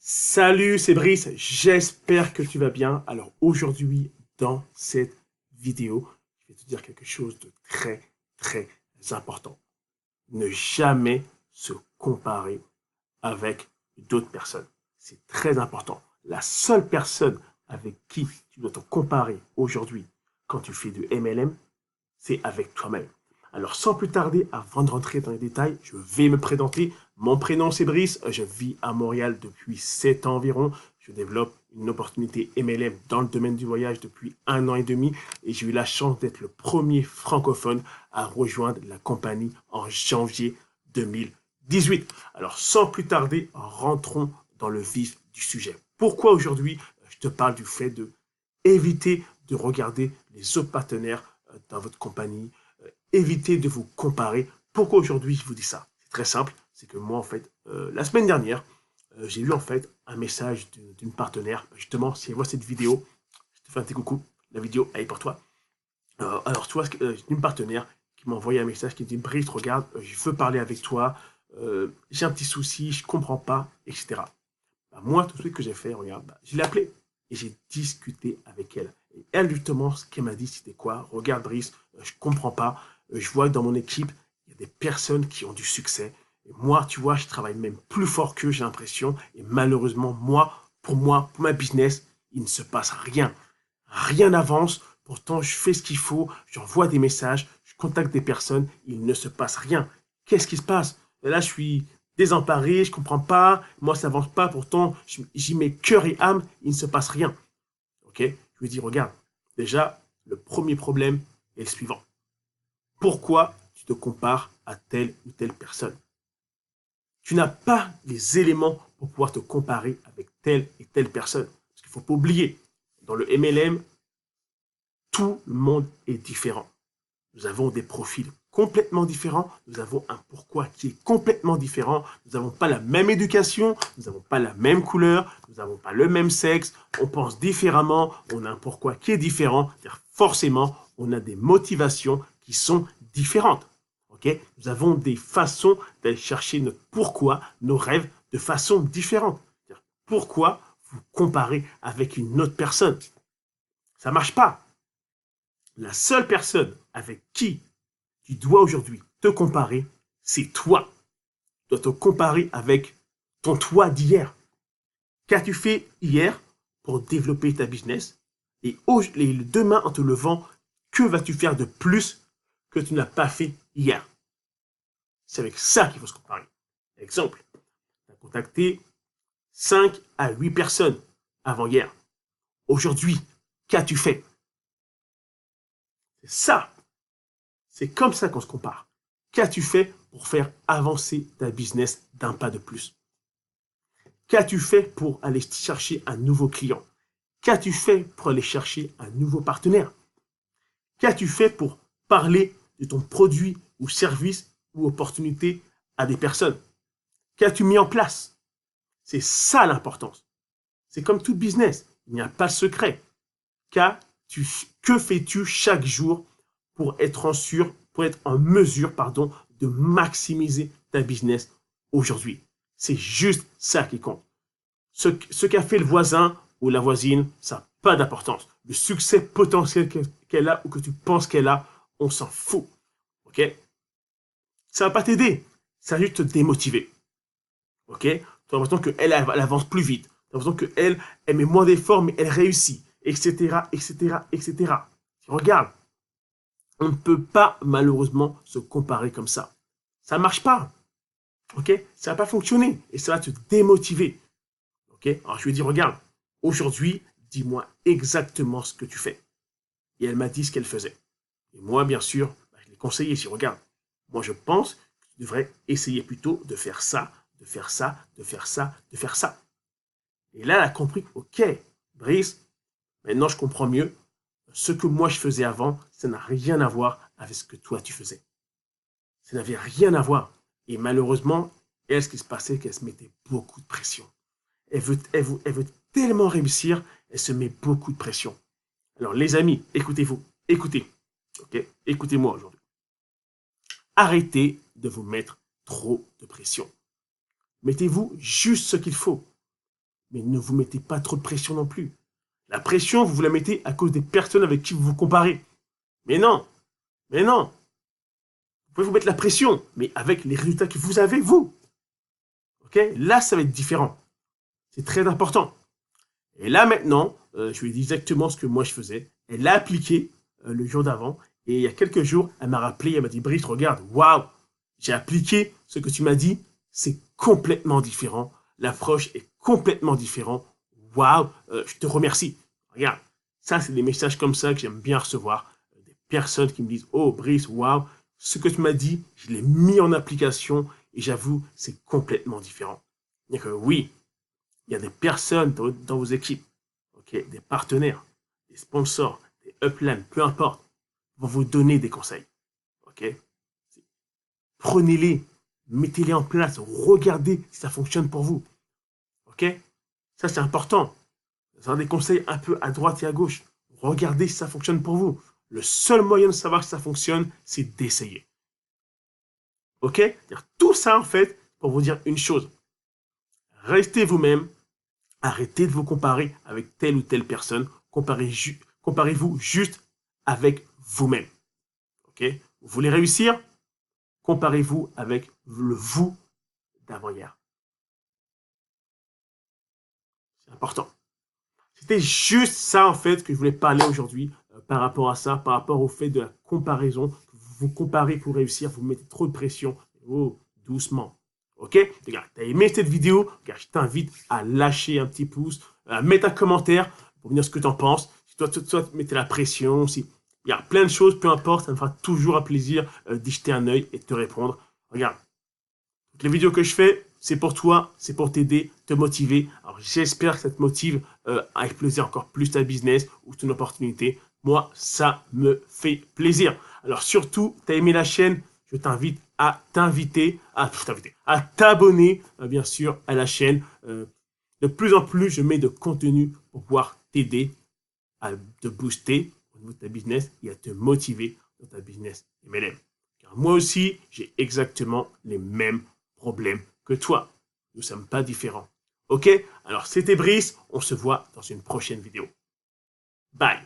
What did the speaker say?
Salut, c'est Brice, j'espère que tu vas bien. Alors aujourd'hui, dans cette vidéo, je vais te dire quelque chose de très, très important. Ne jamais se comparer avec d'autres personnes. C'est très important. La seule personne avec qui tu dois te comparer aujourd'hui quand tu fais du MLM, c'est avec toi-même. Alors sans plus tarder, avant de rentrer dans les détails, je vais me présenter. Mon prénom c'est Brice, je vis à Montréal depuis 7 ans environ. Je développe une opportunité MLM dans le domaine du voyage depuis 1 an et demi et j'ai eu la chance d'être le premier francophone à rejoindre la compagnie en janvier 2018. Alors sans plus tarder, rentrons dans le vif du sujet. Pourquoi aujourd'hui je te parle du fait de éviter de regarder les autres partenaires dans votre compagnie, évitez de vous comparer. Pourquoi aujourd'hui je vous dis ça? C'est très simple, c'est que moi en fait, la semaine dernière, j'ai eu en fait un message d'une partenaire. Justement, si elle voit cette vidéo, je te fais un petit coucou, la vidéo elle est pour toi. Alors tu vois, une partenaire qui m'a envoyé un message qui me dit Brice, regarde, je veux parler avec toi, j'ai un petit souci, je comprends pas, etc. Bah, moi, tout de suite que j'ai fait, regarde, bah, je l'ai appelée et j'ai discuté avec elle. Et elle, justement, ce qu'elle m'a dit, c'était quoi? Regarde, Brice, je comprends pas. Je vois que dans mon équipe, il y a des personnes qui ont du succès. Et moi, tu vois, je travaille même plus fort qu'eux, j'ai l'impression. Et malheureusement, moi, pour ma business, il ne se passe rien. Rien n'avance. Pourtant, je fais ce qu'il faut. J'envoie des messages. Je contacte des personnes. Il ne se passe rien. Qu'est-ce qui se passe? Et là, je suis désemparé, je comprends pas, moi ça avance pas, pourtant j'y mets cœur et âme, il ne se passe rien. Ok? Je lui dis, regarde, déjà, le premier problème est le suivant. Pourquoi tu te compares à telle ou telle personne? Tu n'as pas les éléments pour pouvoir te comparer avec telle et telle personne. Parce qu'il ne faut pas oublier, dans le MLM, tout le monde est différent. Nous avons des profils complètement différents, nous avons un pourquoi qui est complètement différent, nous n'avons pas la même éducation, nous n'avons pas la même couleur, nous n'avons pas le même sexe, on pense différemment, on a un pourquoi qui est différent, forcément, on a des motivations qui sont différentes. Okay, nous avons des façons d'aller chercher notre pourquoi, nos rêves de façon différente. Pourquoi vous comparez avec une autre personne? Ça ne marche pas. La seule personne avec qui tu dois aujourd'hui te comparer, c'est toi. Tu dois te comparer avec ton toi d'hier. Qu'as-tu fait hier pour développer ta business? Et demain, en te levant, que vas-tu faire de plus que tu n'as pas fait hier? C'est avec ça qu'il faut se comparer. Exemple, tu as contacté 5 à 8 personnes avant hier. Aujourd'hui, qu'as-tu fait? C'est ça. C'est comme ça qu'on se compare. Qu'as-tu fait pour faire avancer ta business d'un pas de plus? Qu'as-tu fait pour aller chercher un nouveau client? Qu'as-tu fait pour aller chercher un nouveau partenaire? Qu'as-tu fait pour parler de ton produit ou service ou opportunité à des personnes? Qu'as-tu mis en place? C'est ça l'importance. C'est comme tout business. Il n'y a pas de secret. Que fais-tu chaque jour pour être en mesure, de maximiser ta business aujourd'hui? C'est juste ça qui compte. Ce qu'a fait le voisin ou la voisine, ça n'a pas d'importance. Le succès potentiel qu'elle a ou que tu penses qu'elle a, on s'en fout. Ok? Ça va pas t'aider. Ça va juste te démotiver. Ok? Tu as l'impression qu'elle elle avance plus vite. Tu as l'impression qu'elle elle met moins d'efforts, mais elle réussit. Etc. Etc. Etc. Regarde, on ne peut pas malheureusement se comparer comme ça. Ça ne marche pas. Ok? Ça va pas fonctionner et ça va te démotiver. Ok? Alors je lui ai dit, regarde, aujourd'hui, dis-moi exactement ce que tu fais. Et elle m'a dit ce qu'elle faisait. Et moi, bien sûr, je l'ai conseillé. Je dit, regarde, moi je pense que tu devrais essayer plutôt de faire ça, de faire ça, de faire ça, de faire ça. Et là, elle a compris, ok, Brice, maintenant je comprends mieux. Ce que moi je faisais avant, ça n'a rien à voir avec ce que toi tu faisais. Ça n'avait rien à voir. Et malheureusement, elle, ce qui se passait, c'est qu'elle se mettait beaucoup de pression. Elle veut tellement réussir, elle se met beaucoup de pression. Alors, les amis, écoutez-vous, écoutez, ok? Écoutez-moi aujourd'hui. Arrêtez de vous mettre trop de pression. Mettez-vous juste ce qu'il faut. mais ne vous mettez pas trop de pression non plus. La pression, vous la mettez à cause des personnes avec qui vous vous comparez. Mais non, mais non. Vous pouvez vous mettre la pression, mais avec les résultats que vous avez, vous. Ok? Là, ça va être différent. C'est très important. Et là, maintenant, je lui ai dit exactement ce que moi je faisais. Elle l'a appliqué le jour d'avant. Et il y a quelques jours, elle m'a rappelé, elle m'a dit, Brice, regarde, waouh, j'ai appliqué ce que tu m'as dit. C'est complètement différent. L'approche est complètement différente. Waouh, je te remercie. Regarde, ça, c'est des messages comme ça que j'aime bien recevoir. Des personnes qui me disent, oh, Brice, waouh, ce que tu m'as dit, je l'ai mis en application et j'avoue, c'est complètement différent. Donc, oui, il y a des personnes dans vos équipes, okay, des partenaires, des sponsors, des uplines, peu importe, vont vous donner des conseils. Okay? Prenez-les, mettez-les en place, regardez si ça fonctionne pour vous. Okay? Ça, c'est important. Vous avez des conseils un peu à droite et à gauche. Regardez si ça fonctionne pour vous. Le seul moyen de savoir si ça fonctionne, c'est d'essayer. Ok? Tout ça, en fait, pour vous dire une chose. Restez vous-même. Arrêtez de vous comparer avec telle ou telle personne. Comparez-vous juste avec vous-même. Ok? Vous voulez réussir? Comparez-vous avec le vous d'avant-hier. C'est important. C'était juste ça, en fait, que je voulais parler aujourd'hui par rapport à ça, par rapport au fait de la comparaison. Vous comparez pour réussir, vous mettez trop de pression. Oh, doucement. Ok? Regarde, t'as aimé cette vidéo? Regarde, je t'invite à lâcher un petit pouce, à mettre un commentaire pour me dire ce que t'en penses. Si toi, mettez la pression, si il y a plein de choses, peu importe, ça me fera toujours un plaisir d'y jeter un œil et de te répondre. Regarde, toutes les vidéos que je fais, c'est pour toi, c'est pour t'aider, te motiver. Alors j'espère que ça te motive à exploser encore plus ta business ou ton opportunité. Moi, ça me fait plaisir. Alors surtout, tu as aimé la chaîne, je t'invite à à t'abonner, bien sûr, à la chaîne. De plus en plus, je mets de contenu pour pouvoir t'aider à te booster au niveau de ta business et à te motiver dans ta business MLM. Car moi aussi, j'ai exactement les mêmes problèmes que toi. Nous ne sommes pas différents. Ok? Alors, c'était Brice. On se voit dans une prochaine vidéo. Bye!